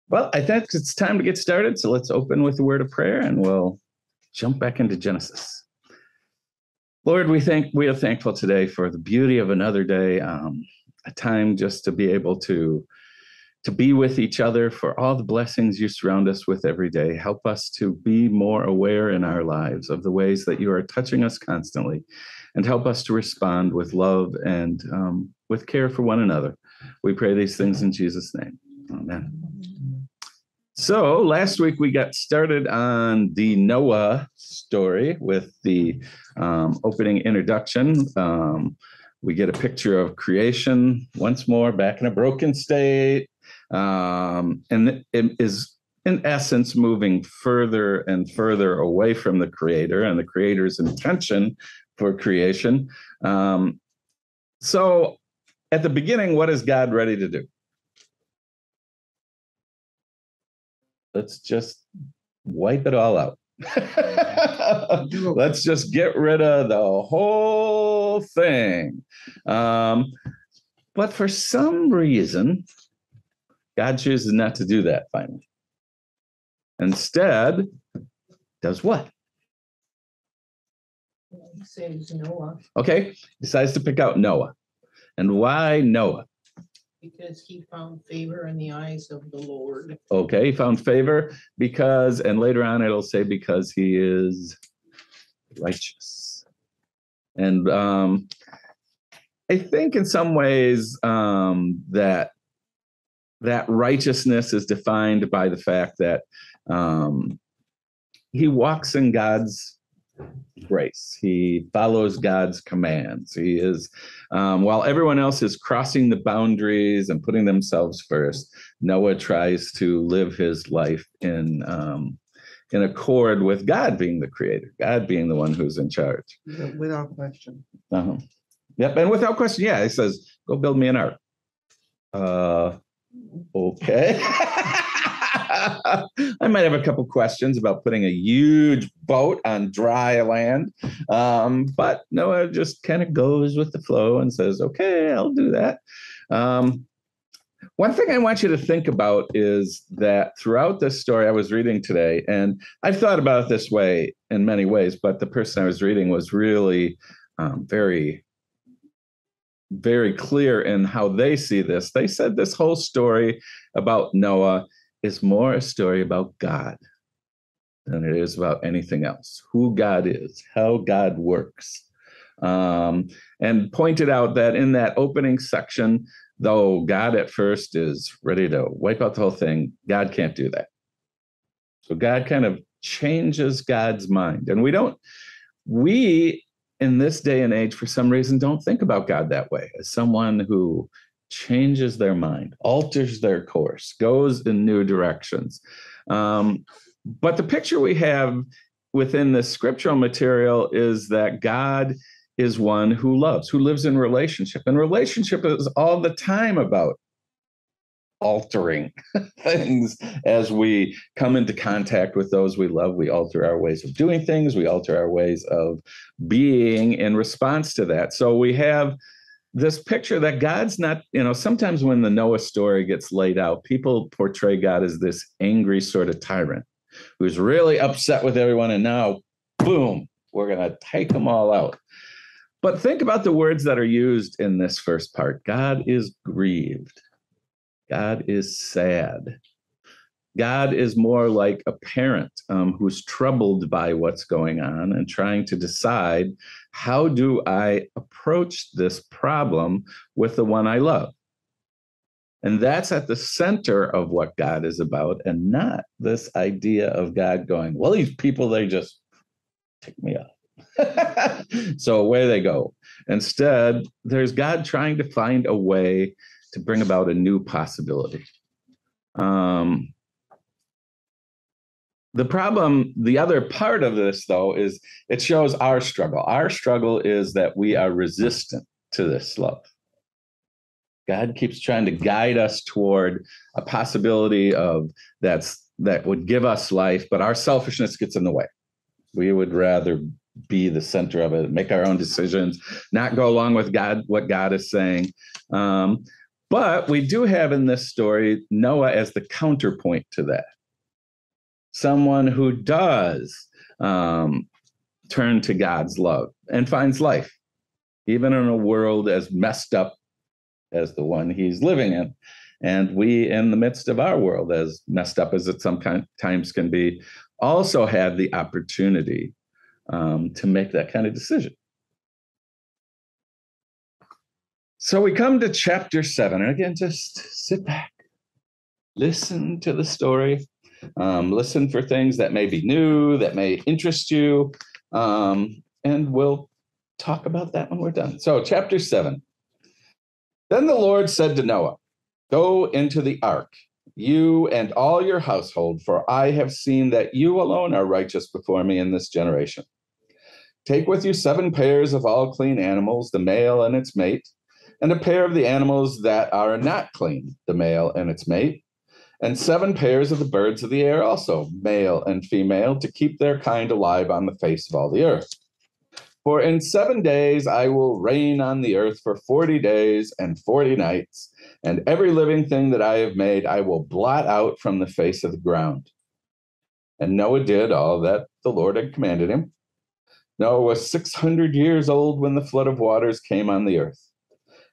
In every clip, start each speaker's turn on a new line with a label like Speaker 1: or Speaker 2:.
Speaker 1: Well, I think it's time to get started. So let's open with a word of prayer and we'll jump back into Genesis. Lord, we are thankful today for the beauty of another day, a time just to be able to be with each other, for all the blessings you surround us with every day. Help us to be more aware in our lives of the ways that you are touching us constantly, and help us to respond with love and with care for one another. We pray these things in Jesus' name. Amen. So last week we got started on the Noah story with the opening introduction. We get a picture of creation once more back in a broken state. And it is, in essence, moving further and further away from the Creator and the Creator's intention for creation. So at the beginning, what is God ready to do? Let's just wipe it all out. Let's just get rid of the whole thing. But for some reason, God chooses not to do that finally. Instead, does what?
Speaker 2: He saves Noah.
Speaker 1: Okay, decides to pick out Noah. And why Noah?
Speaker 2: Because he found favor in the eyes of the Lord.
Speaker 1: Okay, he found favor because, and later on it'll say because he is righteous. And I think in some ways that righteousness is defined by the fact that he walks in God's grace. He follows God's commands. He is, while everyone else is crossing the boundaries and putting themselves first, Noah tries to live his life in accord with God being the creator, God being the one who's in charge.
Speaker 3: Without question.
Speaker 1: Yep, and without question, yeah, he says, go build me an ark. Okay. I might have a couple questions about putting a huge boat on dry land. But Noah just kind of goes with the flow and says, okay, I'll do that. One thing I want you to think about is that throughout this story I was reading today, and I've thought about it this way in many ways, but the person I was reading was really very, very clear in how they see this. They said this whole story about Noah is more a story about God than it is about anything else, who God is, how God works. And pointed out that in that opening section, though God at first is ready to wipe out the whole thing, God can't do that. So God kind of changes God's mind. And we in this day and age, for some reason, don't think about God that way, as someone who changes their mind, alters their course, goes in new directions. But the picture we have within the scriptural material is that God is one who loves, who lives in relationship. And relationship is all the time about altering things as we come into contact with those we love. We alter our ways of doing things. We alter our ways of being in response to that. So we have this picture that God's not, sometimes when the Noah story gets laid out, people portray God as this angry sort of tyrant who's really upset with everyone. And now, boom, we're going to take them all out. But think about the words that are used in this first part. God is grieved. God is sad. God is more like a parent who's troubled by what's going on and trying to decide, how do I approach this problem with the one I love? And that's at the center of what God is about, and not this idea of God going, well, these people, they just tick me off. So away they go. Instead, there's God trying to find a way to bring about a new possibility. The problem, the other part of this, though, is it shows our struggle. Our struggle is that we are resistant to this love. God keeps trying to guide us toward a possibility of that would give us life, but our selfishness gets in the way. We would rather be the center of it, make our own decisions, not go along with God, what God is saying. But we do have in this story Noah as the counterpoint to that. Someone who does turn to God's love and finds life, even in a world as messed up as the one he's living in. And we, in the midst of our world, as messed up as it sometimes can be, also have the opportunity to make that kind of decision. So we come to chapter 7. And again, just sit back, listen to the story, listen for things that may be new, that may interest you. And we'll talk about that when we're done. So chapter 7. Then the Lord said to Noah, "Go into the ark, you and all your household, for I have seen that you alone are righteous before me in this generation. Take with you 7 pairs of all clean animals, the male and its mate, and a pair of the animals that are not clean, the male and its mate, and 7 pairs of the birds of the air also, male and female, to keep their kind alive on the face of all the earth. For in 7 days I will rain on the earth for 40 days and 40 nights, and every living thing that I have made I will blot out from the face of the ground." And Noah did all that the Lord had commanded him. Noah was 600 years old when the flood of waters came on the earth.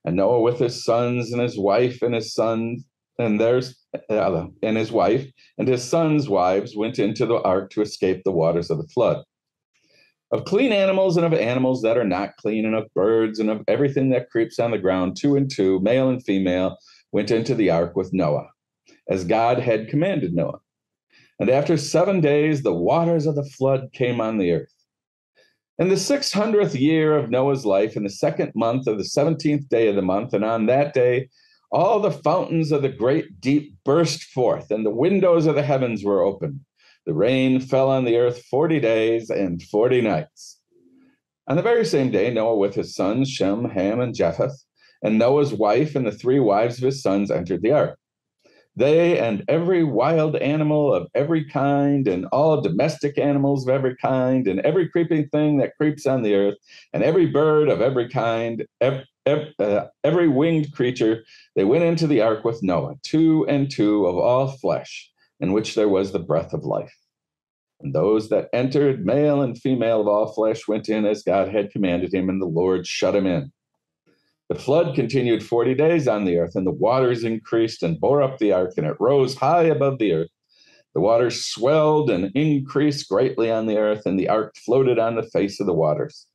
Speaker 1: And Noah with his sons and his wife and his sons and his wife and his sons' wives went into the ark to escape the waters of the flood. Of clean animals and of animals that are not clean, and of birds and of everything that creeps on the ground, 2 and 2, male and female, went into the ark with Noah, as God had commanded Noah. And after 7 days, the waters of the flood came on the earth. In the 600th year of Noah's life, in the 2nd month of the 17th day of the month, and on that day, all the fountains of the great deep burst forth, and the windows of the heavens were opened. The rain fell on the earth 40 days and 40 nights. On the very same day, Noah with his sons, Shem, Ham, and Japheth, and Noah's wife and the 3 wives of his sons entered the ark. They and every wild animal of every kind, and all domestic animals of every kind, and every creeping thing that creeps on the earth, and every bird of every kind, every winged creature, they went into the ark with Noah, 2 and 2 of all flesh, in which there was the breath of life. And those that entered, male and female of all flesh, went in as God had commanded him, and the Lord shut him in. The flood continued 40 days on the earth, and the waters increased and bore up the ark, and it rose high above the earth. The waters swelled and increased greatly on the earth, and the ark floated on the face of the waters.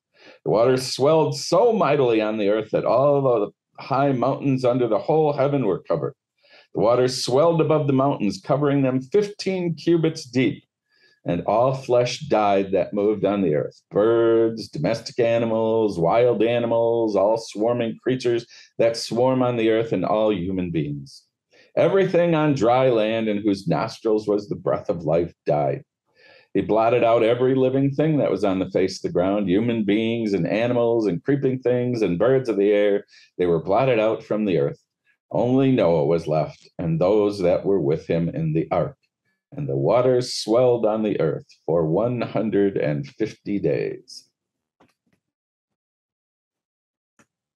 Speaker 1: The waters swelled so mightily on the earth that all the high mountains under the whole heaven were covered. The waters swelled above the mountains, covering them 15 cubits deep, and all flesh died that moved on the earth, birds, domestic animals, wild animals, all swarming creatures that swarm on the earth, and all human beings. Everything on dry land in whose nostrils was the breath of life died. He blotted out every living thing that was on the face of the ground, human beings and animals and creeping things and birds of the air. They were blotted out from the earth. Only Noah was left, and those that were with him in the ark. And the waters swelled on the earth for 150 days.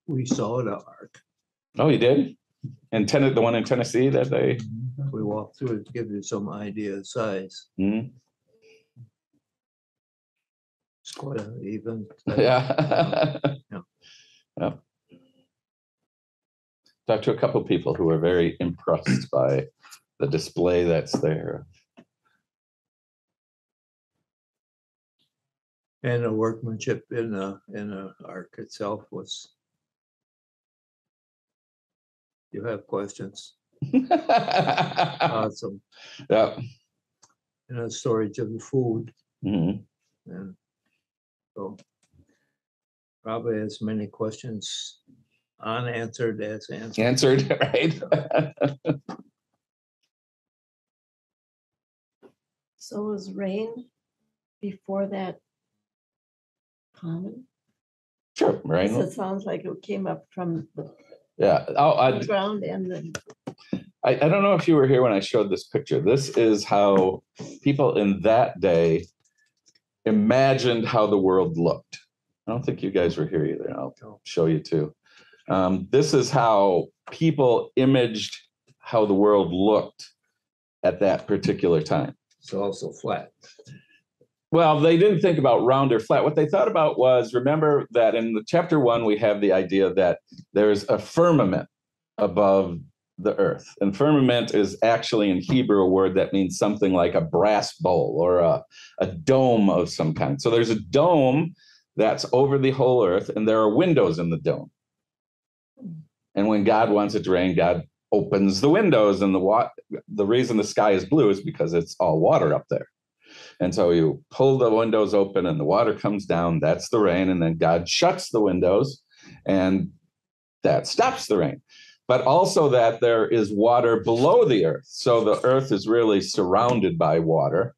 Speaker 3: We saw the ark.
Speaker 1: Oh, you did? And the one in Tennessee that they...
Speaker 3: We walked through it to give you some idea of size.
Speaker 1: Mm-hmm.
Speaker 3: It's quite an even.
Speaker 1: Yeah.
Speaker 3: Yeah.
Speaker 1: Yeah. Talked to a couple of people who were very impressed by the display that's there.
Speaker 3: And the workmanship in the ark itself was. You have questions? Awesome.
Speaker 1: Yeah.
Speaker 3: And the storage of the food.
Speaker 1: Mm-hmm.
Speaker 3: And so probably as many questions unanswered as answered.
Speaker 1: Answered, right?
Speaker 4: So was rain before that common?
Speaker 1: Sure, right.
Speaker 4: It sounds like it came up from the
Speaker 1: Yeah.
Speaker 4: ground and then.
Speaker 1: I don't know if you were here when I showed this picture. This is how people in that day imagined how the world looked. I don't think you guys were here either. I'll show you too. This is how people imaged how the world looked at that particular time.
Speaker 3: It's also flat.
Speaker 1: Well, they didn't think about round or flat. What they thought about was, remember that in the chapter 1, we have the idea that there's a firmament above the earth. And firmament is actually in Hebrew a word that means something like a brass bowl or a dome of some kind. So there's a dome that's over the whole earth, and there are windows in the dome. And when God wants it to rain, God opens the windows, and the reason the sky is blue is because it's all water up there. And so you pull the windows open and the water comes down, that's the rain. And then God shuts the windows and that stops the rain. But also that there is water below the earth. So the earth is really surrounded by water.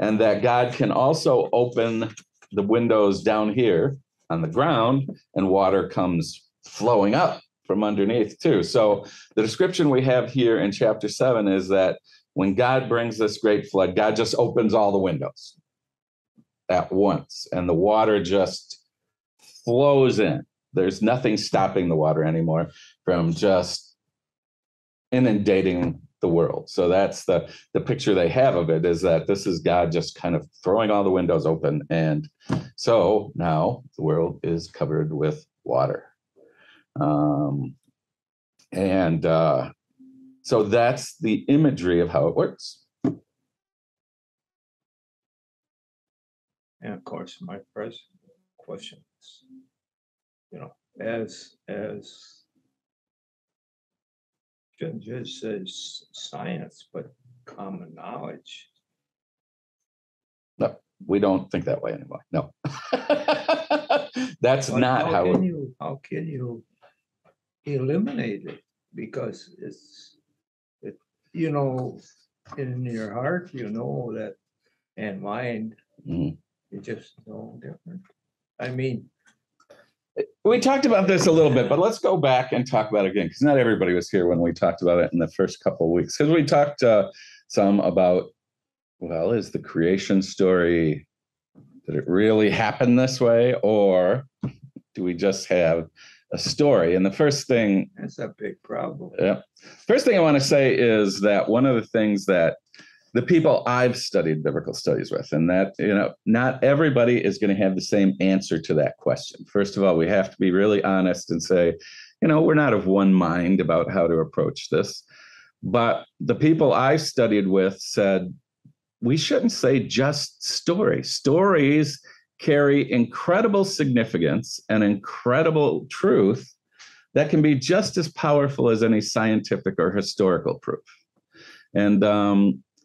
Speaker 1: And that God can also open the windows down here on the ground and water comes flowing up from underneath too. So the description we have here in chapter 7 is that when God brings this great flood, God just opens all the windows at once, and the water just flows in. There's nothing stopping the water anymore from just inundating the world. So that's the picture they have of it, is that this is God just kind of throwing all the windows open. And so now the world is covered with water. So that's the imagery of how it works.
Speaker 3: And of course, my first question is, as just says science, but common knowledge.
Speaker 1: No, we don't think that way anymore. No. That's not how
Speaker 3: how can you eliminate it? Because in your heart, that, and mind, it's just no different. I mean,
Speaker 1: we talked about this a little bit, but let's go back and talk about it again, because not everybody was here when we talked about it in the first couple of weeks. Because we talked some about, well, is the creation story, did it really happen this way, or do we just have a story? And the first thing,
Speaker 3: that's a big problem.
Speaker 1: Yeah. First thing I want to say is that one of the things that the people I've studied biblical studies with, and that, not everybody is going to have the same answer to that question. First of all, we have to be really honest and say, we're not of one mind about how to approach this. But the people I studied with said, we shouldn't say just stories. Stories carry incredible significance and incredible truth that can be just as powerful as any scientific or historical proof. And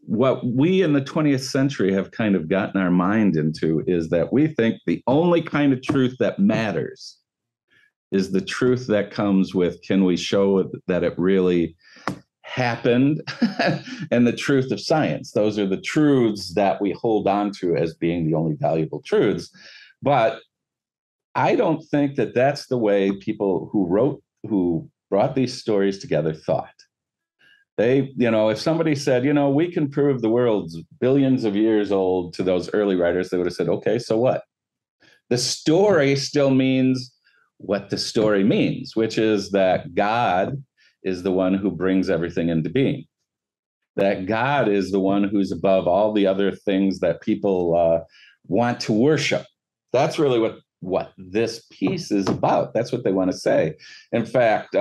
Speaker 1: what we in the 20th century have kind of gotten our mind into is that we think the only kind of truth that matters is the truth that comes with, can we show that it really happened, and the truth of science. Those are the truths that we hold on to as being the only valuable truths. But I don't think that that's the way people who brought these stories together thought. They, if somebody said, we can prove the world's billions of years old to those early writers, they would have said, okay, so what? The story still means what the story means, which is that God is the one who brings everything into being. That God is the one who's above all the other things that people want to worship. That's really what this piece is about. That's what they want to say. In fact,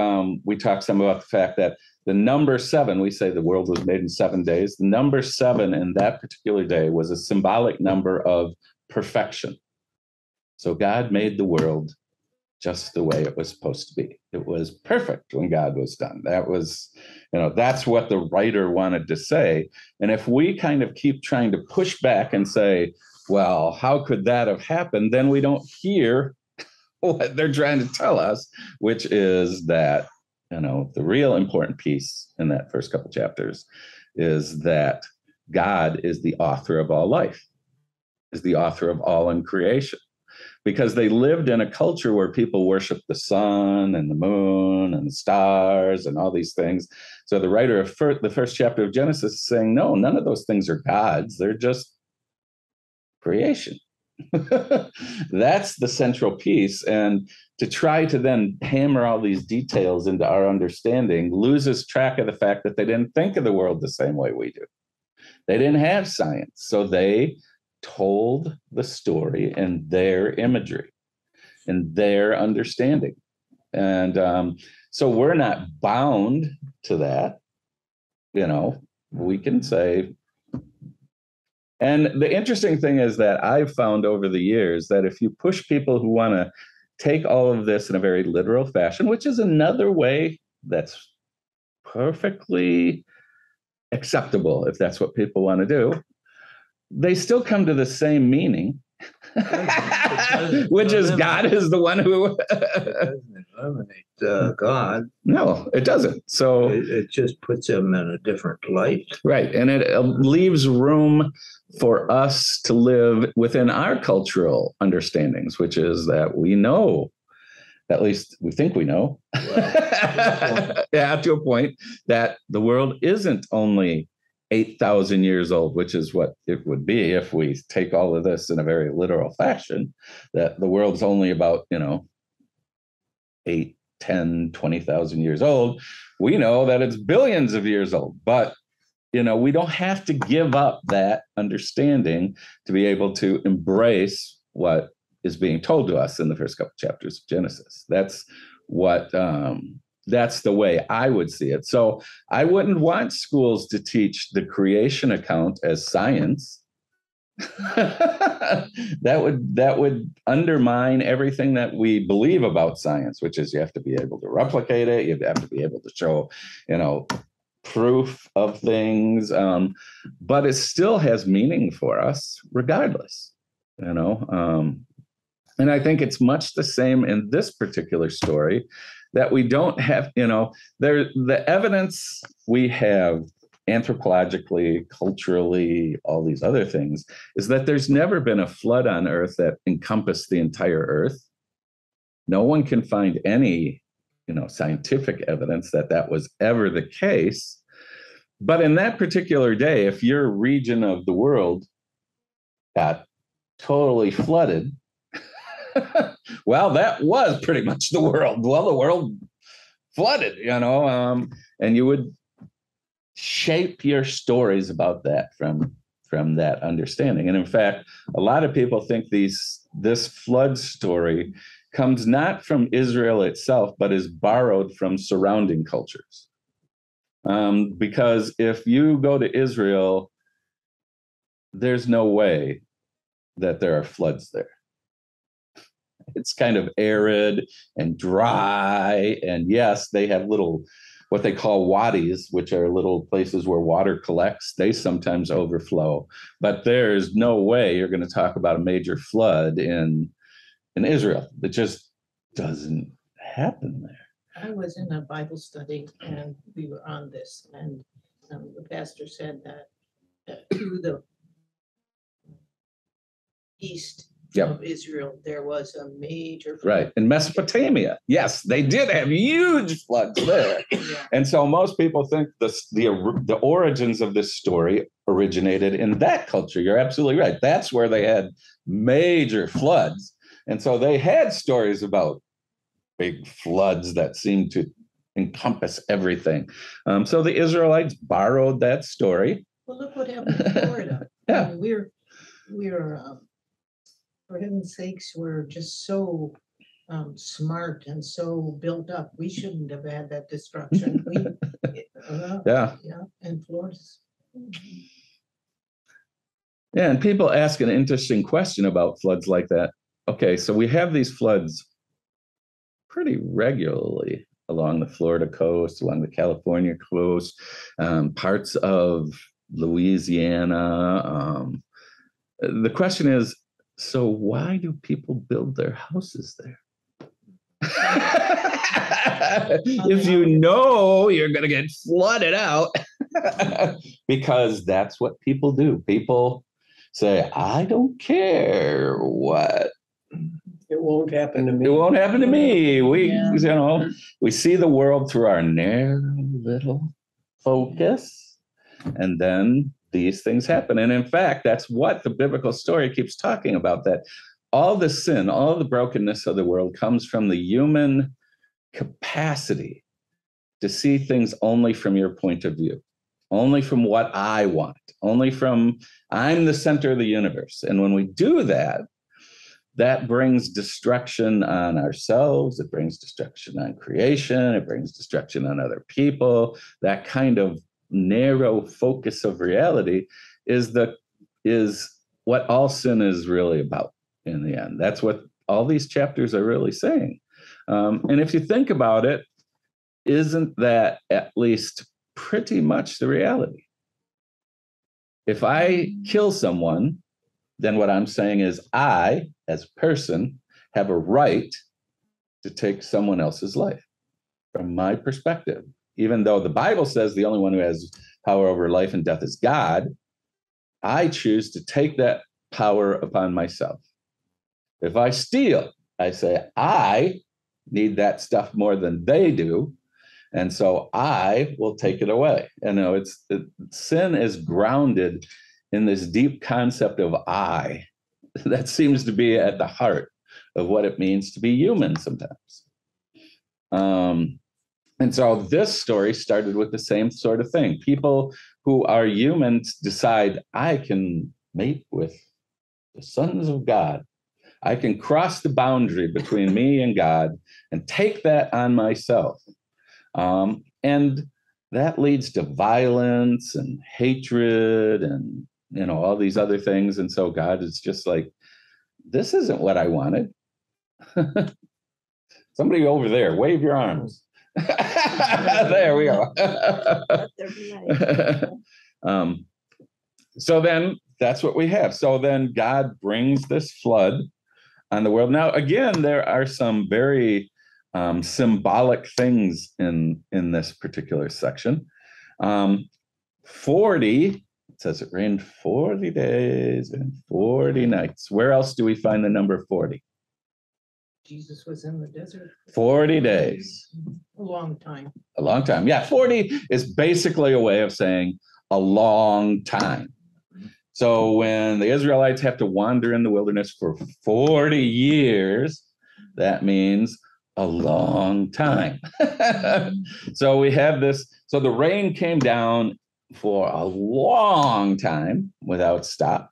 Speaker 1: we talked some about the fact that the number 7, we say the world was made in 7 days. The number 7 in that particular day was a symbolic number of perfection. So God made the world just the way it was supposed to be. It was perfect when God was done. That was, that's what the writer wanted to say. And if we kind of keep trying to push back and say, well, how could that have happened? Then we don't hear what they're trying to tell us, which is that, the real important piece in that first couple chapters is that God is the author of all life, is the author of all in creation. Because they lived in a culture where people worshiped the sun and the moon and the stars and all these things. So the writer of the first chapter of Genesis is saying, no, none of those things are gods. They're just creation. That's the central piece. And to try to then hammer all these details into our understanding loses track of the fact that they didn't think of the world the same way we do. They didn't have science. So they told the story in their imagery and their understanding. And so we're not bound to that. We can say. And the interesting thing is that I've found over the years that if you push people who want to take all of this in a very literal fashion, which is another way that's perfectly acceptable if that's what people want to do, they still come to the same meaning, which is God is the one who.
Speaker 3: It doesn't eliminate God.
Speaker 1: No, it doesn't. So
Speaker 3: it just puts him in a different light.
Speaker 1: Right. And it leaves room for us to live within our cultural understandings, which is that we know, at least we think we know, to a point that the world isn't only 8,000 years old, which is what it would be if we take all of this in a very literal fashion, that the world's only about, 8, 10, 20,000 years old. We know that it's billions of years old, but we don't have to give up that understanding to be able to embrace what is being told to us in the first couple chapters of Genesis. That's the way I would see it. So I wouldn't want schools to teach the creation account as science. that would undermine everything that we believe about science, which is you have to be able to replicate it. You have to be able to show, proof of things. But it still has meaning for us regardless, and I think it's much the same in this particular story, that we don't have, the evidence we have anthropologically, culturally, all these other things, is that there's never been a flood on earth that encompassed the entire earth. No one can find any, scientific evidence that that was ever the case. But in that particular day, if your region of the world got totally flooded, well, that was pretty much the world. Well, the world flooded, and you would shape your stories about that from that understanding. And in fact, a lot of people think this flood story comes not from Israel itself, but is borrowed from surrounding cultures. Because if you go to Israel, there's no way that there are floods there. It's kind of arid and dry. And yes, they have what they call wadis, which are little places where water collects. They sometimes overflow, but there's no way you're going to talk about a major flood in Israel. It just doesn't happen there.
Speaker 2: I was in a Bible study and we were on this, and the pastor said that to the east of Israel, there was a major flood.
Speaker 1: Right. In Mesopotamia. Yes, they did have huge floods there.
Speaker 2: Yeah.
Speaker 1: And so most people think the origins of this story originated in that culture. You're absolutely right. That's where they had major floods. And so they had stories about big floods that seemed to encompass everything. So the Israelites borrowed that story.
Speaker 2: Well, look what happened in Florida.
Speaker 1: Yeah.
Speaker 2: I mean, we're for heaven's sakes, we're just so smart and so built up. We shouldn't have had that destruction.
Speaker 1: Yeah.
Speaker 2: And Florida's.
Speaker 1: Yeah, and people ask an interesting question about floods like that. Okay, so we have these floods pretty regularly along the Florida coast, along the California coast, parts of Louisiana. The question is, so why do people build their houses there? If you know you're going to get flooded out, because that's what people do. People say, I don't care what.
Speaker 5: It won't happen to me.
Speaker 1: It won't happen to me. We see the world through our narrow little focus, and then these things happen. And in fact, that's what the biblical story keeps talking about, that all the sin, all the brokenness of the world comes from the human capacity to see things only from your point of view, only from what I want, only from I'm the center of the universe. And when we do that, that brings destruction on ourselves. It brings destruction on creation. It brings destruction on other people. That kind of narrow focus of reality is what all sin is really about in the end. That's what all these chapters are really saying. And if you think about it, isn't that at least pretty much the reality? If I kill someone, then what I'm saying is I, as a person, have a right to take someone else's life from my perspective. Even though the Bible says the only one who has power over life and death is God, I choose to take that power upon myself. If I steal, I say, I need that stuff more than they do, and so I will take it away. Sin is grounded in this deep concept of I. That seems to be at the heart of what it means to be human sometimes. And so this story started with the same sort of thing. People who are humans decide, I can mate with the sons of God. I can cross the boundary between me and God and take that on myself. And that leads to violence and hatred and, all these other things. And so God is just like, this isn't what I wanted. Somebody over there, wave your arms. There we go.
Speaker 4: Let there be light.
Speaker 1: So then that's what we have. So then God brings this flood on the world. Now, again, there are some very symbolic things in this particular section. 40, it says it rained 40 days and 40 nights. Where else do we find the number 40?
Speaker 2: Jesus was in the desert.
Speaker 1: 40 days.
Speaker 2: A long time.
Speaker 1: A long time. Yeah, 40 is basically a way of saying a long time. So when the Israelites have to wander in the wilderness for 40 years, that means a long time. So we have this. So the rain came down for a long time without stop.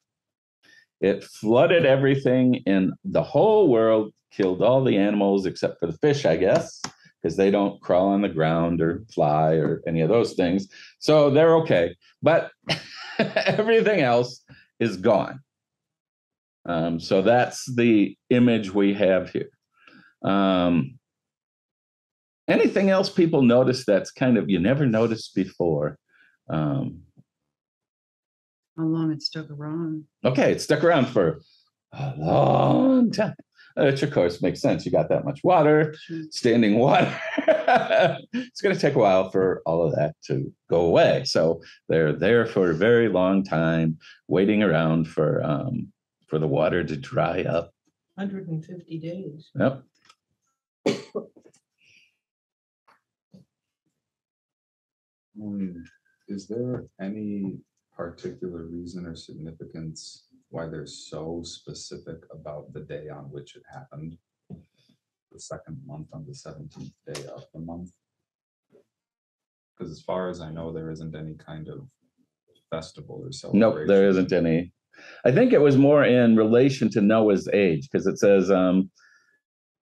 Speaker 1: It flooded everything in the whole world, killed all the animals except for the fish, I guess, because they don't crawl on the ground or fly or any of those things. So they're okay. But everything else is gone. So that's the image we have here. Anything else people notice that's kind of you never noticed before?
Speaker 6: How long it stuck around.
Speaker 1: Okay, it stuck around for a long time. Which, of course, makes sense. You got that much water, standing water. It's going to take a while for all of that to go away. So they're there for a very long time, waiting around for the water to dry up.
Speaker 2: 150 days.
Speaker 1: Yep.
Speaker 7: Is there any particular reason or significance why they're so specific about the day on which it happened? The second month on the 17th day of the month? Because as far as I know, there isn't any kind of festival or celebration.
Speaker 1: Nope, there isn't any. I think it was more in relation to Noah's age, because it says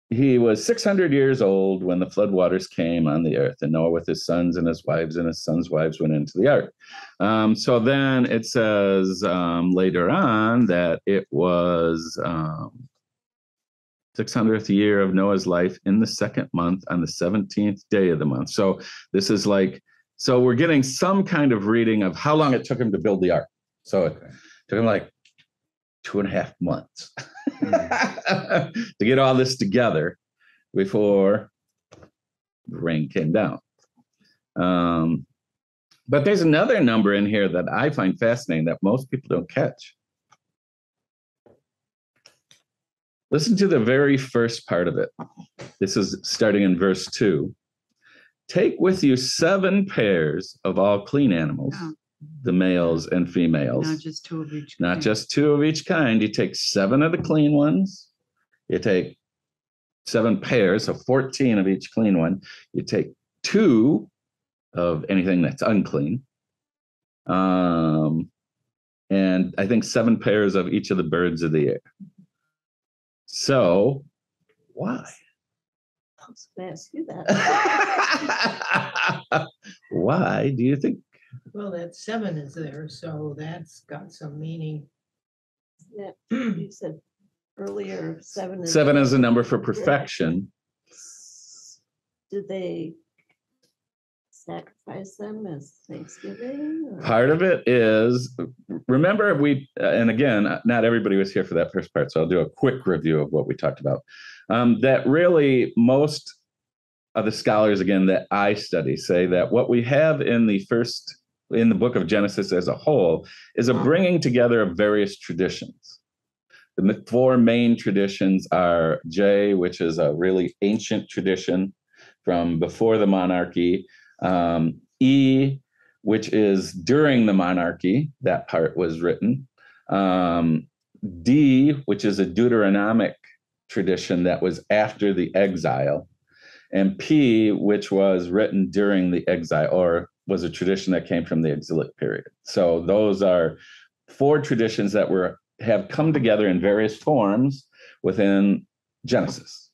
Speaker 1: he was 600 years old when the floodwaters came on the earth, and Noah with his sons and his sons' wives went into the ark. So then it says later on that it was 600th year of Noah's life in the second month on the 17th day of the month. So this is so we're getting some kind of reading of how long it took him to build the ark. So it took him like 2.5 months to get all this together before the rain came down. But there's another number in here that I find fascinating that most people don't catch. Listen to the very first part of it. This is starting in verse 2. Take with you 7 pairs of all clean animals, the males and females.
Speaker 6: Not just two of each.
Speaker 1: Not
Speaker 6: kind.
Speaker 1: just two of each kind. You take 7 of the clean ones. You take 7 pairs, so 14 of each clean one. You take 2 of anything that's unclean. And I think 7 pairs of each of the birds of the air. So why?
Speaker 4: I was gonna ask you that.
Speaker 1: Why do you think?
Speaker 2: Well, that 7 is there, so that's got some meaning.
Speaker 4: Yeah, you said earlier, 7 is.
Speaker 1: 7 is a number for perfection.
Speaker 4: Do they sacrifice them as Thanksgiving? Or?
Speaker 1: Part of it is, remember and again, not everybody was here for that first part, so I'll do a quick review of what we talked about. That really most of the scholars, again, that I study say that what we have in the book of Genesis as a whole is a bringing together of various traditions. The 4 main traditions are J, which is a really ancient tradition from before the monarchy, E, which is during the monarchy, that part was written, D, which is a Deuteronomic tradition that was after the exile, and P, which was written during the exile, or was a tradition that came from the exilic period. So those are 4 traditions that have come together in various forms within Genesis.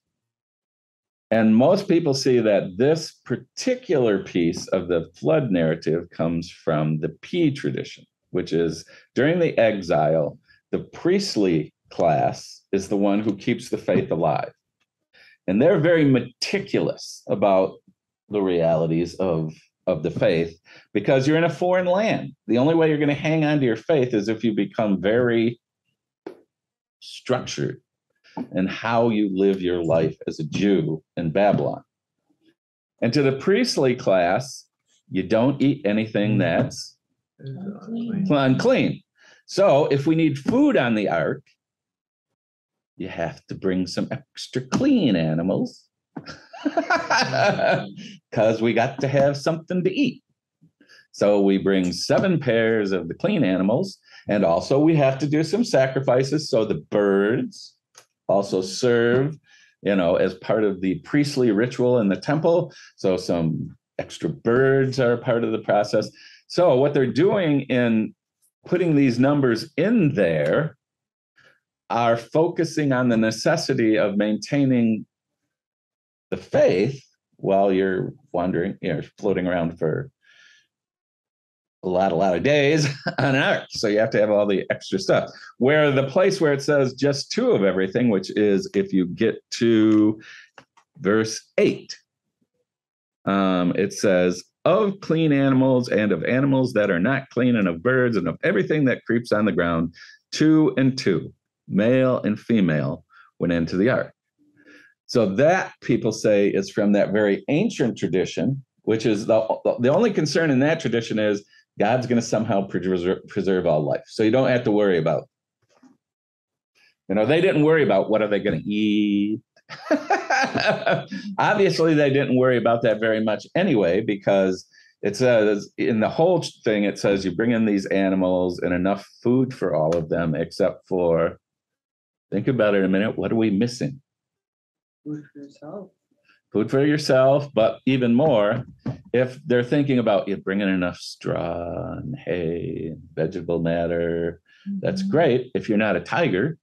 Speaker 1: And most people see that this particular piece of the flood narrative comes from the P tradition, which is during the exile, the priestly class is the one who keeps the faith alive. And they're very meticulous about the realities of the faith because you're in a foreign land. The only way you're going to hang on to your faith is if you become very structured in how you live your life as a Jew in Babylon. And to the priestly class, you don't eat anything that's unclean. So if we need food on the ark, you have to bring some extra clean animals because we got to have something to eat. So we bring 7 pairs of the clean animals, and also we have to do some sacrifices. So the birds also serve, as part of the priestly ritual in the temple. So some extra birds are part of the process. So what they're doing in putting these numbers in there are focusing on the necessity of maintaining the faith while you're wandering, floating around for a lot of days on an ark. So you have to have all the extra stuff. Where the place where it says just 2 of everything, which is if you get to verse 8, it says, of clean animals and of animals that are not clean and of birds and of everything that creeps on the ground, 2 and 2, male and female, went into the ark. So that people say is from that very ancient tradition, which is the only concern in that tradition is God's going to somehow preserve all life. So you don't have to worry about, they didn't worry about what are they going to eat. Obviously, they didn't worry about that very much anyway, because it says in the whole thing, it says you bring in these animals and enough food for all of them, except for, think about it a minute, what are we missing?
Speaker 5: Food for yourself.
Speaker 1: Food for yourself, but even more, if they're thinking about you bringing enough straw and hay and vegetable matter, that's great if you're not a tiger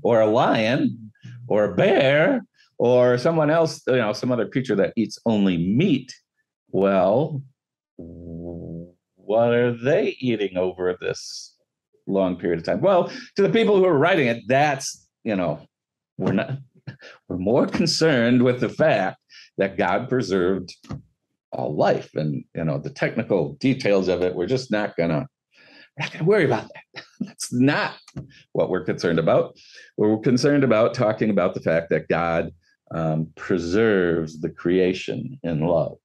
Speaker 1: or a lion or a bear or someone else, some other creature that eats only meat. Well, what are they eating over this long period of time? Well, to the people who are writing it, that's, we're more concerned with the fact that God preserved all life, and the technical details of it. We're just not gonna worry about that. That's not what we're concerned about. We're concerned about talking about the fact that God preserves the creation in love.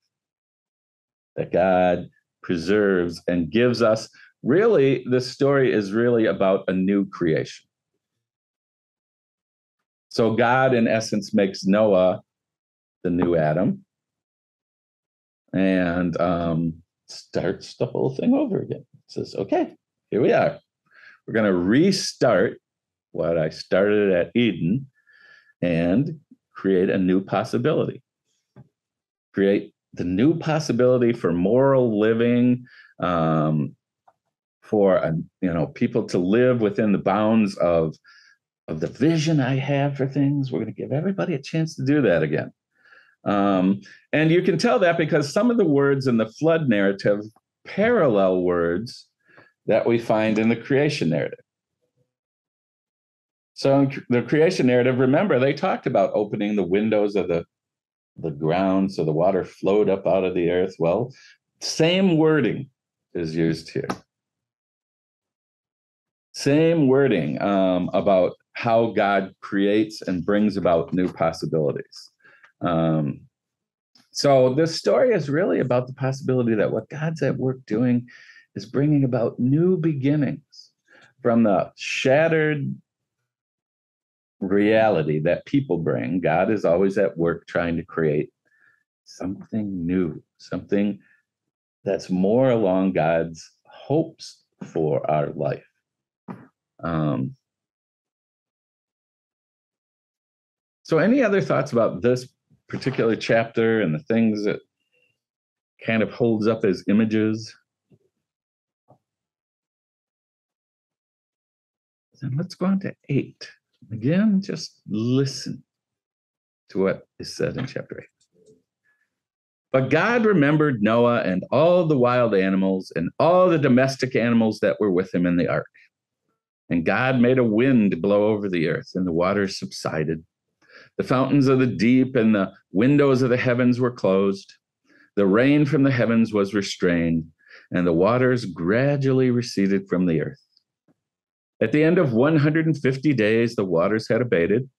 Speaker 1: That God preserves and gives us. Really, this story is really about a new creation. So God, in essence, makes Noah the new Adam. and starts the whole thing over again. Says, okay, here we are. We're going to restart what I started at Eden and create a new possibility. Create the new possibility for moral living, for people to live within the bounds of the vision I have for things. We're going to give everybody a chance to do that again. And you can tell that because some of the words in the flood narrative parallel words that we find in the creation narrative. So in the creation narrative, remember, they talked about opening the windows of the ground so the water flowed up out of the earth. Well, same wording is used here. Same wording about how God creates and brings about new possibilities. So this story is really about the possibility that what God's at work doing is bringing about new beginnings from the shattered reality that people bring. God is always at work trying to create something new, something that's more along God's hopes for our life. So any other thoughts about this particular chapter and the things that kind of holds up as images? Then let's go on to 8. Again, just listen to what is said in chapter 8. But God remembered Noah and all the wild animals and all the domestic animals that were with him in the ark. And God made a wind blow over the earth, and the waters subsided. The fountains of the deep and the windows of the heavens were closed. The rain from the heavens was restrained, and the waters gradually receded from the earth. At the end of 150 days, the waters had abated.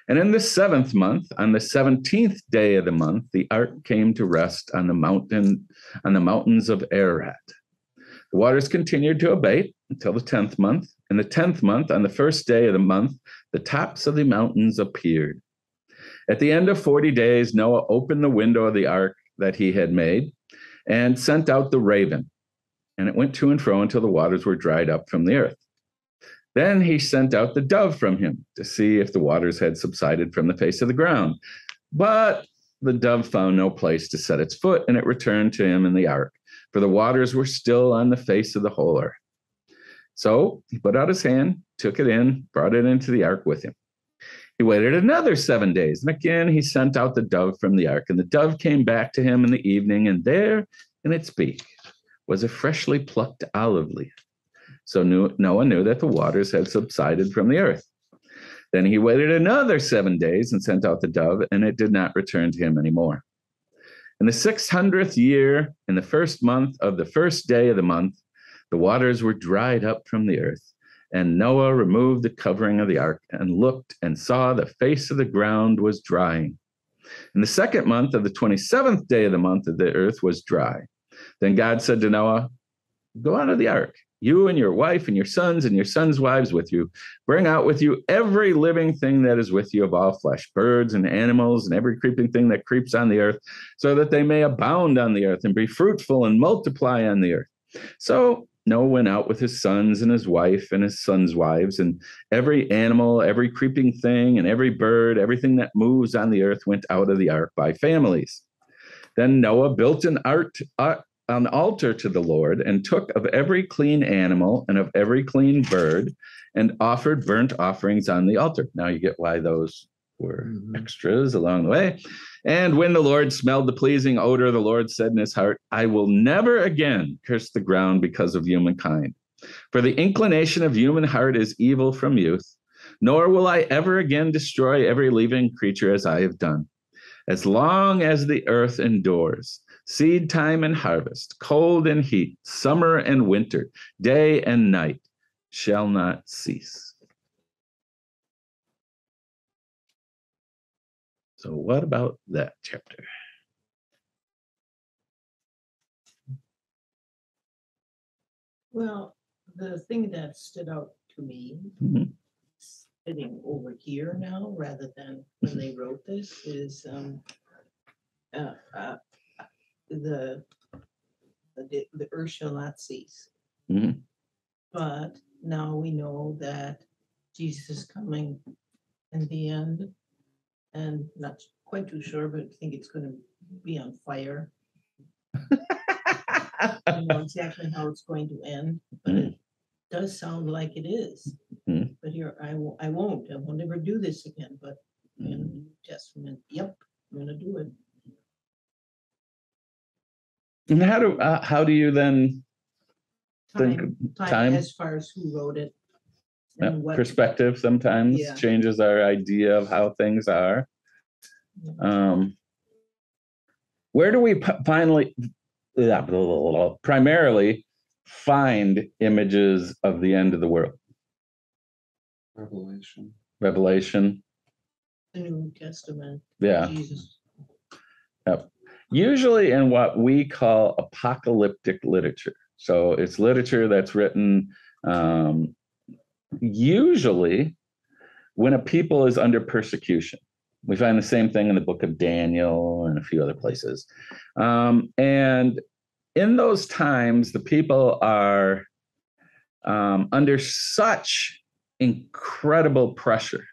Speaker 1: And in the 7th month, on the 17th day of the month, the ark came to rest on the mountains of Ararat. The waters continued to abate until the 10th month. In the 10th month, on the 1st day of the month, the tops of the mountains appeared. At the end of 40 days, Noah opened the window of the ark that he had made and sent out the raven, and it went to and fro until the waters were dried up from the earth. Then he sent out the dove from him to see if the waters had subsided from the face of the ground. But the dove found no place to set its foot, and it returned to him in the ark, for the waters were still on the face of the whole earth. So he put out his hand, took it in, brought it into the ark with him. He waited another 7 days, and again he sent out the dove from the ark, and the dove came back to him in the evening, and there in its beak was a freshly plucked olive leaf. So Noah knew that the waters had subsided from the earth. Then he waited another 7 days and sent out the dove, and it did not return to him anymore. In the 600th year, in the 1st month of the 1st day of the month, the waters were dried up from the earth. And Noah removed the covering of the ark and looked and saw the face of the ground was drying. In the 2nd month of the 27th day of the month, the earth was dry. Then God said to Noah, "Go out of the ark, you and your wife and your sons' wives with you. Bring out with you every living thing that is with you of all flesh, birds and animals and every creeping thing that creeps on the earth, so that they may abound on the earth and be fruitful and multiply on the earth." So Noah went out with his sons and his wife and his sons' wives, and every animal, every creeping thing, and every bird, everything that moves on the earth went out of the ark by families. Then Noah built an altar to the Lord, and took of every clean animal and of every clean bird, and offered burnt offerings on the altar. Now you get why those were extras along the way. And when the Lord smelled the pleasing odor, the Lord said in his heart, "I will never again curse the ground because of humankind. For the inclination of human heart is evil from youth, nor will I ever again destroy every living creature as I have done. As long as the earth endures, seed time and harvest, cold and heat, summer and winter, day and night shall not cease." So what about that chapter?
Speaker 2: Well, the thing that stood out to me,
Speaker 1: Mhm.
Speaker 2: sitting over here now rather than when they wrote this, is the earth shall not cease.
Speaker 1: Mhm.
Speaker 2: But now we know that Jesus is coming in the end, and not quite too sure, but I think it's gonna be on fire. I don't know exactly how it's going to end, but it does sound like it is.
Speaker 1: Mhm.
Speaker 2: But here, I won't never do this again, but in the New Testament, yep, I'm gonna do it.
Speaker 1: And how do you then think time?
Speaker 2: As far as who wrote it.
Speaker 1: Yeah,
Speaker 2: And what,
Speaker 1: perspective sometimes
Speaker 2: Yeah.
Speaker 1: changes our idea of how things are. Where do we primarily find images of the end of the world?
Speaker 7: Revelation.
Speaker 1: Revelation.
Speaker 2: the New Testament,
Speaker 1: Yeah.
Speaker 2: Jesus.
Speaker 1: Yep. Usually in what we call apocalyptic literature. So it's literature that's written usually when a people is under persecution. We find the same thing in the book of Daniel and a few other places. And in those times, the people are under such incredible pressure,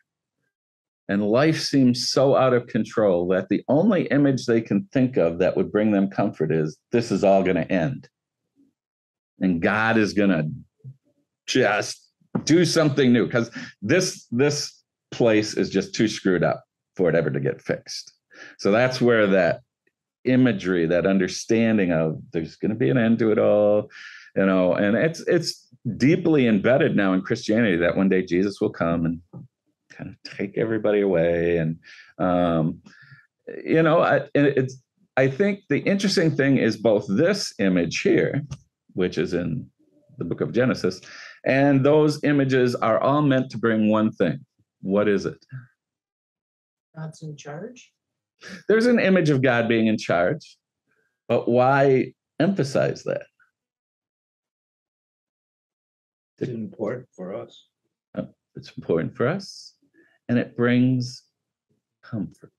Speaker 1: and life seems so out of control that the only image they can think of that would bring them comfort is this is all going to end. And God is going to just do something new, because this place is just too screwed up for it ever to get fixed. So that's where that imagery, that understanding of there's going to be an end to it all, and it's deeply embedded now in Christianity that one day Jesus will come and kind of take everybody away. And I think the interesting thing is both this image here, which is in the book of Genesis, and those images are all meant to bring one thing. What is it?
Speaker 2: God's in charge.
Speaker 1: There's an image of God being in charge, but why emphasize that?
Speaker 3: It's important for us.
Speaker 1: It's important for us, and it brings comfort.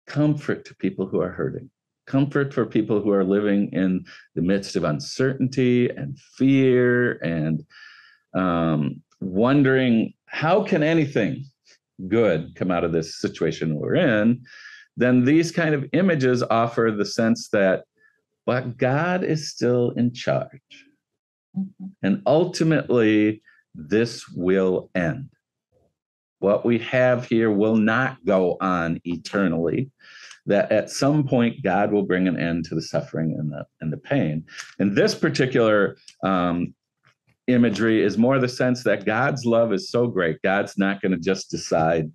Speaker 1: Comfort to people who are hurting. Comfort for people who are living in the midst of uncertainty and fear and wondering, how can anything good come out of this situation we're in? Then these kind of images offer the sense that, but God is still in charge. And ultimately, this will end. What we have here will not go on eternally. That at some point, God will bring an end to the suffering and the pain. And this particular imagery is more the sense that God's love is so great. God's not going to just decide,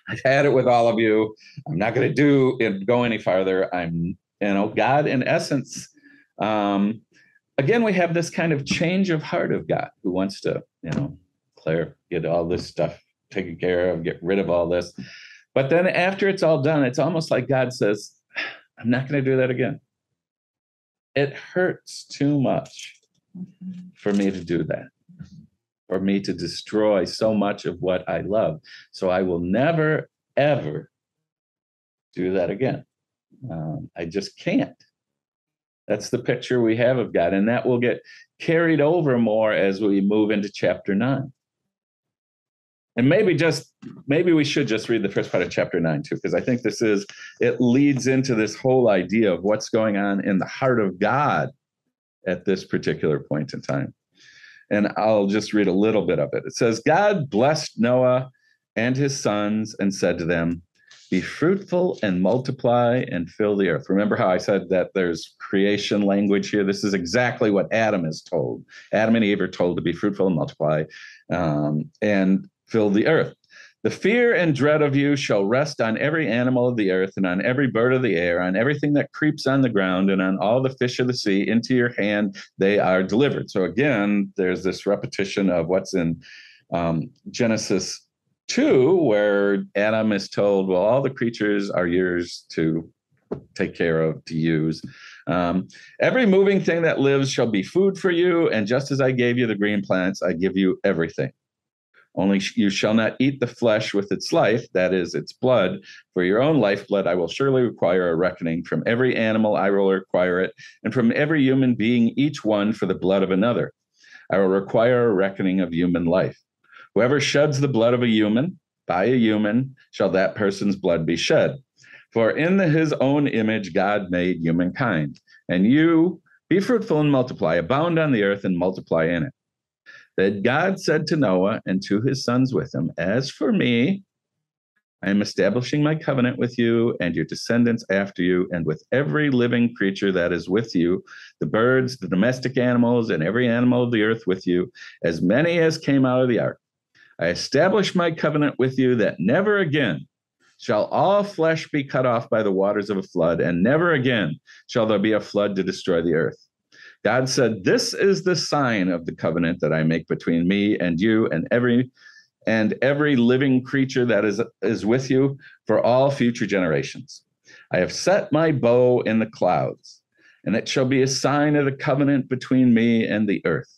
Speaker 1: I've had it with all of you. I'm not going to go any farther. God, in essence, again, we have this kind of change of heart of God who wants to, get all this stuff taken care of, get rid of all this. But then after it's all done, it's almost like God says, I'm not going to do that again. It hurts too much for me to do that, for me to destroy so much of what I love. So I will never, ever do that again. I just can't. That's the picture we have of God. And that will get carried over more as we move into chapter 9. And maybe we should just read the first part of chapter 9 too, because I think it leads into this whole idea of what's going on in the heart of God at this particular point in time. And I'll just read a little bit of it. It says, God blessed Noah and his sons and said to them, be fruitful and multiply and fill the earth. Remember how I said that there's creation language here? This is exactly what Adam is told. Adam and Eve are told to be fruitful and multiply and fill the earth. The fear and dread of you shall rest on every animal of the earth and on every bird of the air, on everything that creeps on the ground and on all the fish of the sea. Into your hand they are delivered. So again, there's this repetition of what's in Genesis 2, where Adam is told, well, all the creatures are yours to take care of, to use. Every moving thing that lives shall be food for you. And just as I gave you the green plants, I give you everything. Only you shall not eat the flesh with its life, that is, its blood. For your own lifeblood I will surely require a reckoning. From every animal I will require it, and from every human being, each one for the blood of another. I will require a reckoning of human life. Whoever sheds the blood of a human, by a human shall that person's blood be shed. For in his own image God made humankind. And you, be fruitful and multiply, abound on the earth and multiply in it. That God said to Noah and to his sons with him, as for me, I am establishing my covenant with you and your descendants after you, and with every living creature that is with you, the birds, the domestic animals, and every animal of the earth with you, as many as came out of the ark. I establish my covenant with you that never again shall all flesh be cut off by the waters of a flood, and never again shall there be a flood to destroy the earth. God said, this is the sign of the covenant that I make between me and you and every living creature that is with you for all future generations. I have set my bow in the clouds, and it shall be a sign of the covenant between me and the earth.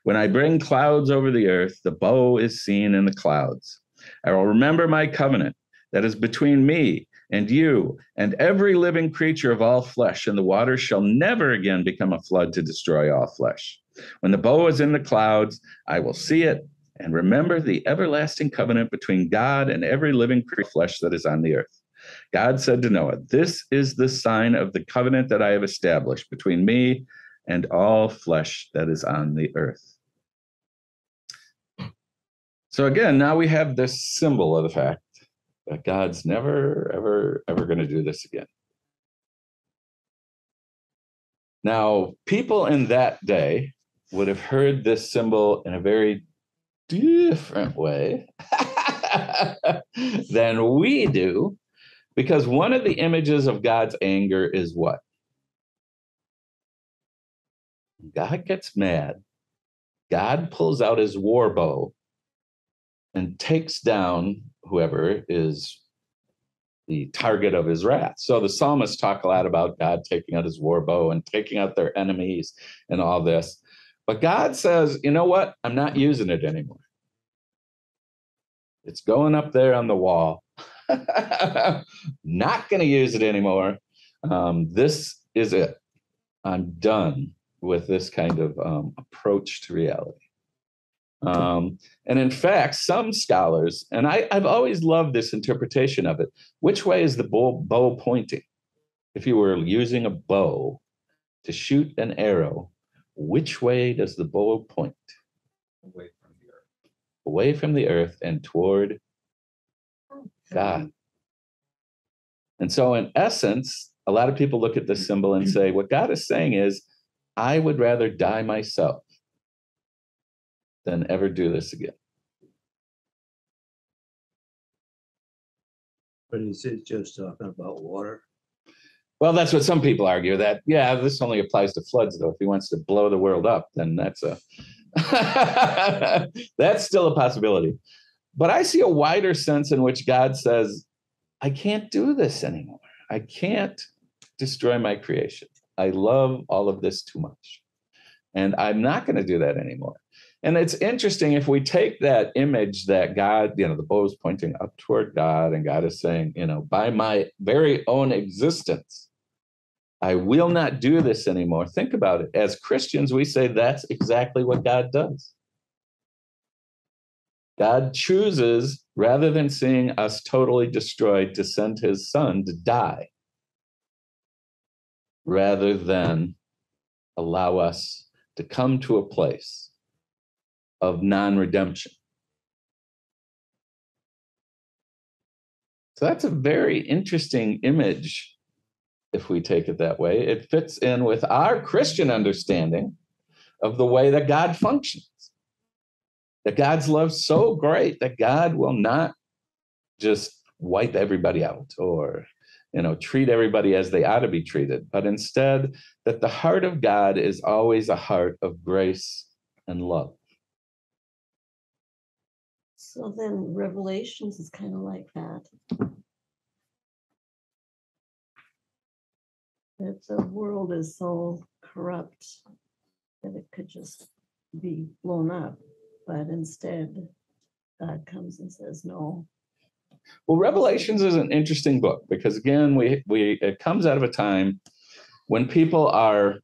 Speaker 1: When I bring clouds over the earth, the bow is seen in the clouds. I will remember my covenant that is between me and you and every living creature of all flesh, and the waters shall never again become a flood to destroy all flesh. When the bow is in the clouds, I will see it and remember the everlasting covenant between God and every living creature of flesh that is on the earth. God said to Noah, this is the sign of the covenant that I have established between me and all flesh that is on the earth. So again, now we have this symbol of the fact that God's never, ever, ever going to do this again. Now, people in that day would have heard this symbol in a very different way than we do, because one of the images of God's anger is what? God gets mad. God pulls out his war bow and takes down whoever is the target of his wrath. So the psalmists talk a lot about God taking out his war bow and taking out their enemies and all this. But God says, you know what? I'm not using it anymore. It's going up there on the wall. Not going to use it anymore. This is it. I'm done with this kind of approach to reality. And in fact, some scholars, and I've always loved this interpretation of it, which way is the bow pointing? If you were using a bow to shoot an arrow, which way does the bow point?
Speaker 7: Away from the earth.
Speaker 1: Away from the earth and toward God. And so in essence, a lot of people look at this symbol and say, what God is saying is, I would rather die myself than ever do this again.
Speaker 3: But is it just talking about water?
Speaker 1: Well, that's what some people argue, that, yeah, this only applies to floods, though. If he wants to blow the world up, then that's still a possibility. But I see a wider sense in which God says, I can't do this anymore. I can't destroy my creation. I love all of this too much. And I'm not going to do that anymore. And it's interesting, if we take that image that God, the bow is pointing up toward God, and God is saying, by my very own existence, I will not do this anymore. Think about it. As Christians, we say that's exactly what God does. God chooses, rather than seeing us totally destroyed, to send his son to die, rather than allow us to come to a place of non-redemption. So that's a very interesting image, if we take it that way. It fits in with our Christian understanding of the way that God functions. That God's love so great that God will not just wipe everybody out or treat everybody as they ought to be treated, but instead that the heart of God is always a heart of grace and love.
Speaker 4: So then Revelations is kind of like that. That the world is so corrupt that it could just be blown up. But instead, God comes and says no.
Speaker 1: Well, Revelations is an interesting book because again, it comes out of a time when people are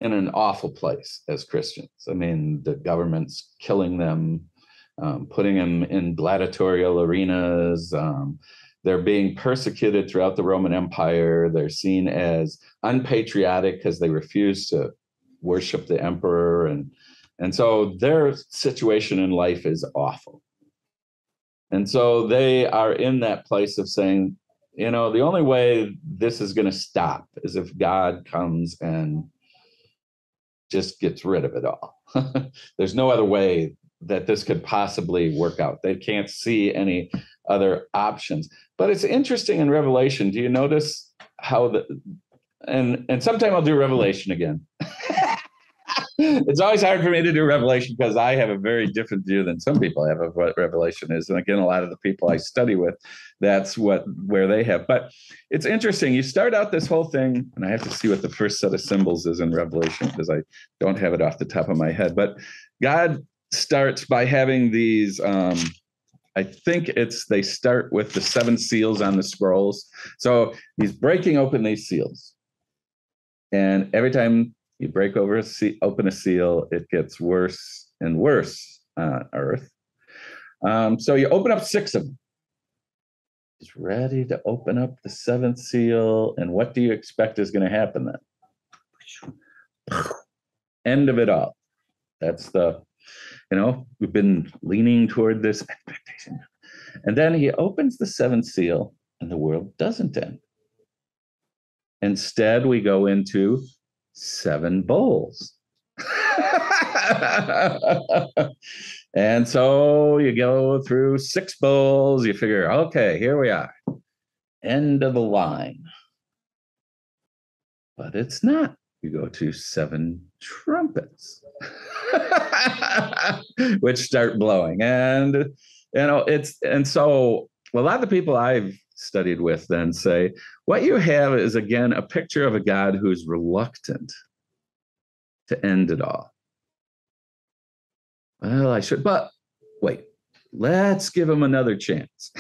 Speaker 1: in an awful place as Christians. I mean, the government's killing them, putting them in gladiatorial arenas. They're being persecuted throughout the Roman Empire. They're seen as unpatriotic because they refuse to worship the emperor. And so their situation in life is awful. And so they are in that place of saying, the only way this is going to stop is if God comes and just gets rid of it all. There's no other way that this could possibly work out. They can't see any other options. But it's interesting in Revelation. Do you notice how and sometime I'll do Revelation again. It's always hard for me to do Revelation because I have a very different view than some people have of what Revelation is. And again, a lot of the people I study with, that's where they have. But it's interesting. You start out this whole thing, and I have to see what the first set of symbols is in Revelation because I don't have it off the top of my head. But God starts by having these, I think they start with the 7 seals on the scrolls. So he's breaking open these seals. And every time you break open a seal, it gets worse and worse on earth. So you open up 6 of them. He's ready to open up the 7th seal. And what do you expect is going to happen then? End of it all. That's we've been leaning toward this expectation. And then he opens the 7th seal and the world doesn't end. Instead, we go into 7 bowls. And so you go through 6 bowls, you figure, okay, here we are, end of the line. But it's not. You go to 7 trumpets, which start blowing. And, so a lot of the people I've studied with then say, what you have is, again, a picture of a God who's reluctant to end it all. Well, but wait, let's give him another chance.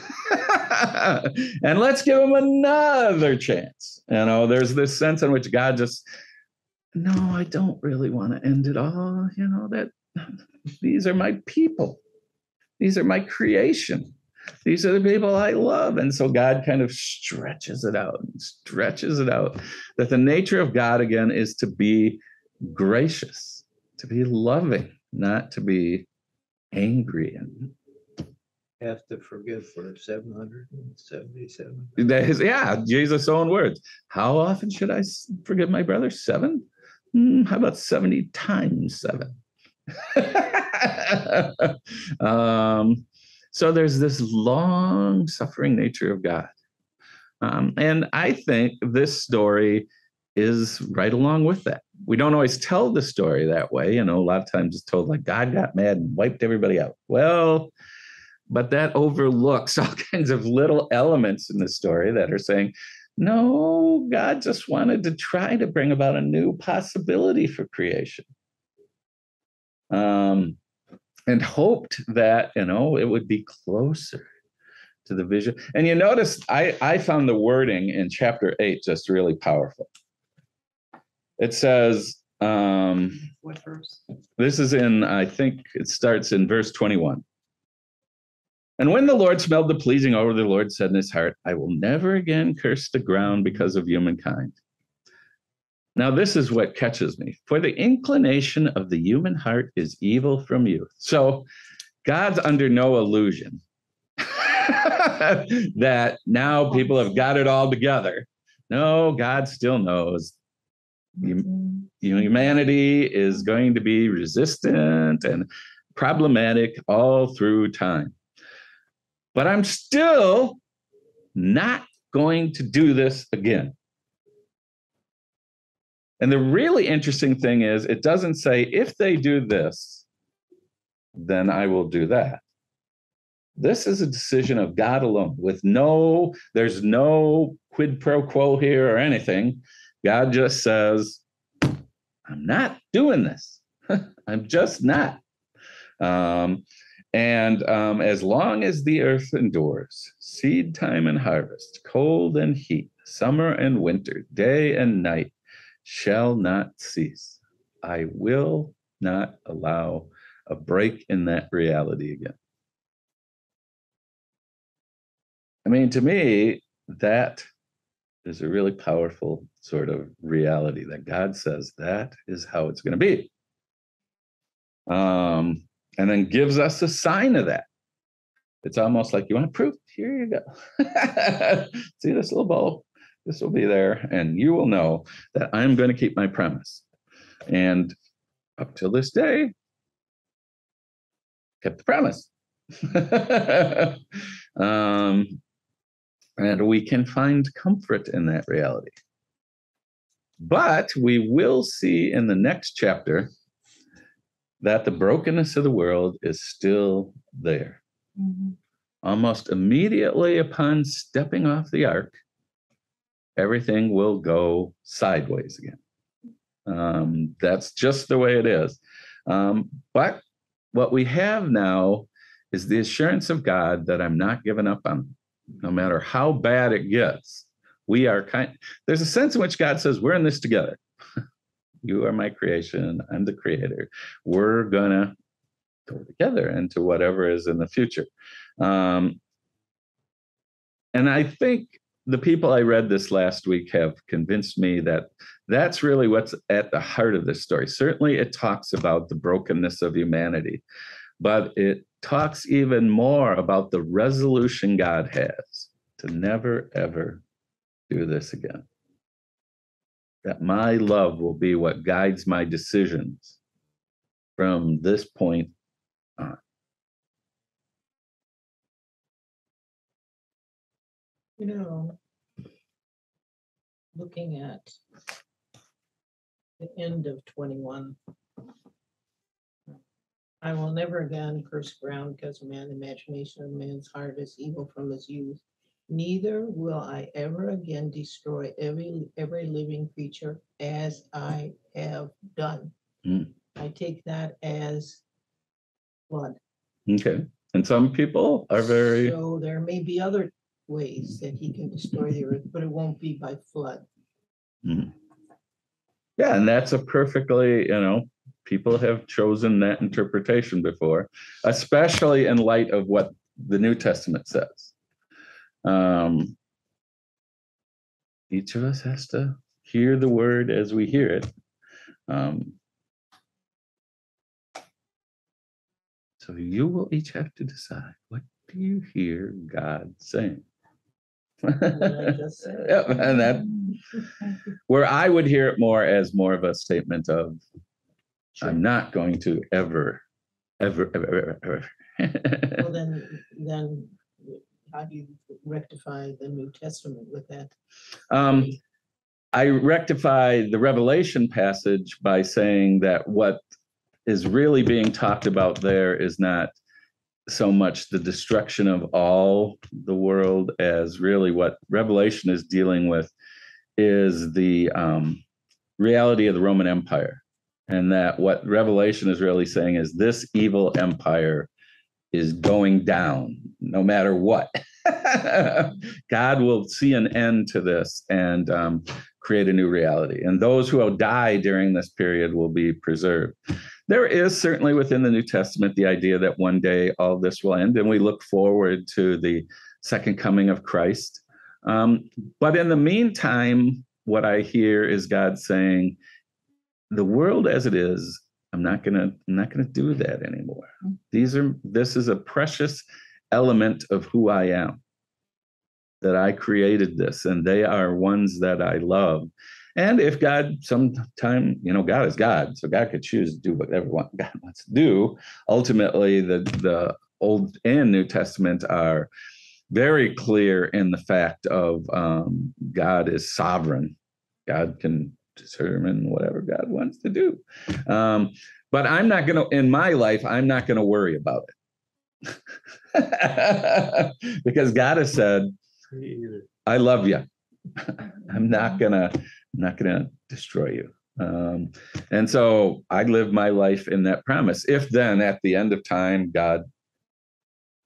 Speaker 1: And let's give him another chance. There's this sense in which God just, no, I don't really want to end it all. That these are my people. These are my creation. These are the people I love. And so God kind of stretches it out, that the nature of God, again, is to be gracious, to be loving, not to be angry. And
Speaker 3: Have to forgive for 777.
Speaker 1: that is, Jesus' own words. How often should I forgive my brother? 7? How about 70 times 7? So there's this long-suffering nature of God. And I think this story is right along with that. We don't always tell the story that way. A lot of times it's told like God got mad and wiped everybody out. Well, but that overlooks all kinds of little elements in the story that are saying, no, God just wanted to try to bring about a new possibility for creation. And hoped that, it would be closer to the vision. And you notice I found the wording in chapter 8 just really powerful. It says,
Speaker 6: What verse?
Speaker 1: this is I think it starts in verse 21. And when the Lord smelled the pleasing odor, the Lord said in his heart, I will never again curse the ground because of humankind. Now, this is what catches me. For the inclination of the human heart is evil from youth. So God's under no illusion that now people have got it all together. No, God still knows humanity is going to be resistant and problematic all through time. But I'm still not going to do this again. And the really interesting thing is, it doesn't say, if they do this, then I will do that. This is a decision of God alone, there's no quid pro quo here or anything. God just says, I'm not doing this. I'm just not. And as long as the earth endures, seed time and harvest, cold and heat, summer and winter, day and night shall not cease. I will not allow a break in that reality again. I mean, to me, that is a really powerful sort of reality that God says that is how it's going to be. And then gives us a sign of that. It's almost like, you want proof? Here you go. See this little bulb? This will be there, and you will know that I'm going to keep my promise. And up till this day, kept the promise. And we can find comfort in that reality. But we will see in the next chapter that the brokenness of the world is still there. Almost immediately upon stepping off the ark, everything will go sideways again. That's just the way it is. But what we have now is the assurance of God that I'm not giving up on them. No matter how bad it gets, we are there's a sense in which God says, we're in this together. You are my creation. I'm the creator. We're gonna go together into whatever is in the future. And I think the people I read this last week have convinced me that that's really what's at the heart of this story. Certainly it talks about the brokenness of humanity, but it talks even more about the resolution God has to never, ever do this again. That my love will be what guides my decisions from this point on.
Speaker 2: You know, looking at the end of 21, I will never again curse ground because man, imagination of man's heart is evil from his youth. Neither will I ever again destroy every living creature as I have done. I take that as flood.
Speaker 1: Okay. And some people are very...
Speaker 2: So there may be other ways that he can destroy the earth, but it won't be by flood.
Speaker 1: Yeah, and that's a perfectly, people have chosen that interpretation before, especially in light of what the New Testament says. Each of us has to hear the word as we hear it. So you will each have to decide, what do you hear God saying?
Speaker 2: I just said.
Speaker 1: Yep, and that, where I would hear it more as more of a statement of, I'm not going to ever.
Speaker 2: Well, then how do you rectify the New Testament with that?
Speaker 1: I rectify the Revelation passage by saying that what is really being talked about there is not so much the destruction of all the world as really what Revelation is dealing with is the reality of the Roman Empire. And that what Revelation is really saying is this evil empire is going down no matter what. God will see an end to this and create a new reality. And those who will die during this period will be preserved. There is certainly within the New Testament the idea that one day all this will end, and we look forward to the second coming of Christ. But in the meantime, what I hear is God saying, the world as it is, I'm not gonna do that anymore. This is a precious element of who I am, that I created this, and they are ones that I love. And if God sometime, God is God, so God could choose to do whatever God wants to do. Ultimately, the Old and New Testament are very clear in the fact of God is sovereign. God can determine whatever God wants to do. But I'm not going to, in my life, I'm not going to worry about it. Because God has said, I love you. I'm not gonna destroy you. And so I live my life in that promise. If then at the end of time, God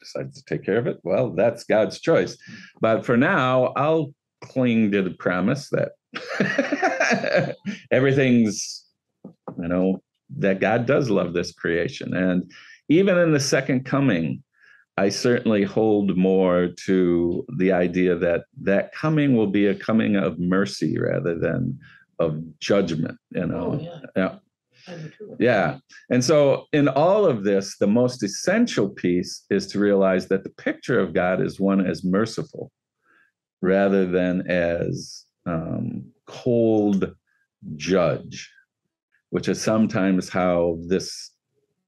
Speaker 1: decides to take care of it, well, that's God's choice. But for now, I'll cling to the premise that everything's, that God does love this creation. And even in the second coming, I certainly hold more to the idea that that coming will be a coming of mercy rather than of judgment,
Speaker 2: Oh,
Speaker 1: Yeah.
Speaker 2: I do too.
Speaker 1: Yeah. And so in all of this, the most essential piece is to realize that the picture of God is one as merciful rather than as cold judge, which is sometimes how this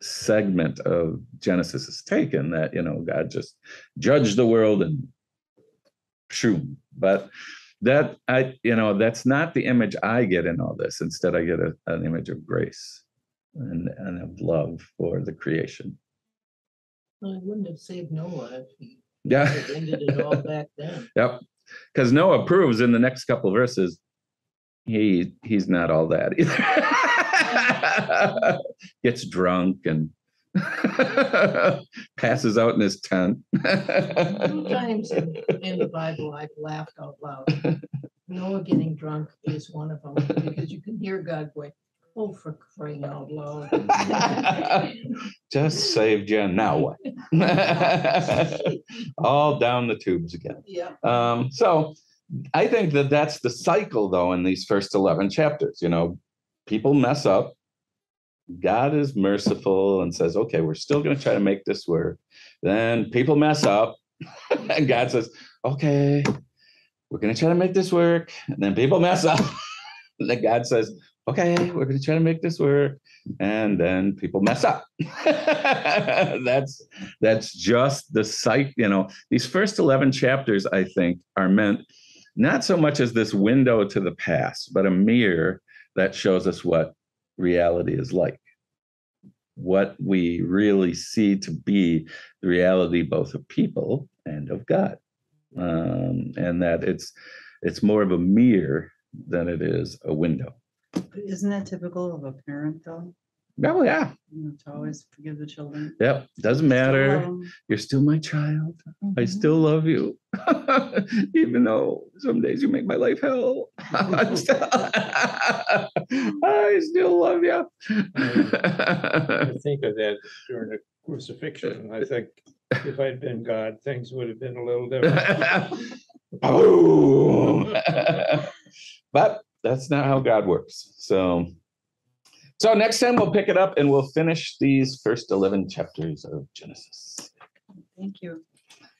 Speaker 1: segment of Genesis is taken, that, God just judged the world and shoo. But that's not the image I get in all this. Instead, I get an image of grace and of love for the creation.
Speaker 2: Well, I wouldn't have saved Noah if he
Speaker 1: Yeah.
Speaker 2: had ended it all back then.
Speaker 1: Yep. Because Noah proves in the next couple of verses, he's not all that either. Gets drunk and passes out in his tent.
Speaker 2: 2 times in the Bible, I've laughed out loud. Noah getting drunk is one of them, because you can hear God going, oh, for crying out loud.
Speaker 1: Just saved you. Now what? All down the tubes again.
Speaker 2: Yeah.
Speaker 1: So I think that that's the cycle, though, in these first 11 chapters. People mess up. God is merciful and says, okay, we're still going to try to make this work. Then people mess up. And God says, okay, we're going to try to make this work. And then people mess up. And then God says, okay, we're going to try to make this work. And then people mess up. That's just the cycle. These first 11 chapters, I think, are meant not so much as this window to the past, but a mirror that shows us what reality is like, what we really see to be the reality both of people and of God, and that it's more of a mirror than it is a window.
Speaker 5: Isn't that typical of a parent, though?
Speaker 1: Oh yeah.
Speaker 5: To always forgive the children.
Speaker 1: Yep. Doesn't matter. You're still my child. I still love you. Even though some days you make my life hell. I still love you.
Speaker 3: I think of that during the crucifixion. I think if I'd been God, things would have been a little different.
Speaker 1: Boom. But that's not how God works. So next time we'll pick it up and we'll finish these first 11 chapters of Genesis.
Speaker 5: Thank you.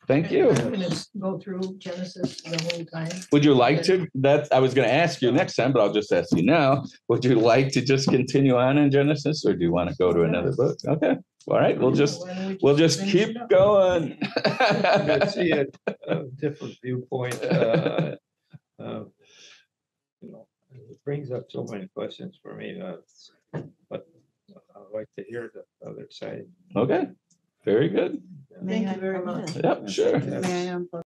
Speaker 1: Thank you.
Speaker 2: I'm going to go through Genesis the whole time.
Speaker 1: Would you like to? I was going to ask you next time, but I'll just ask you now. Would you like to just continue on in Genesis, or do you want to go to another book? Okay. All right. We'll just
Speaker 2: finish
Speaker 1: keep
Speaker 2: it up?
Speaker 1: going.
Speaker 3: I see a different viewpoint. It brings up so many questions for me, but I'd like to hear the other side.
Speaker 1: Okay. Very good.
Speaker 2: Thank you very much.
Speaker 1: Yep, sure.
Speaker 5: May I unplug?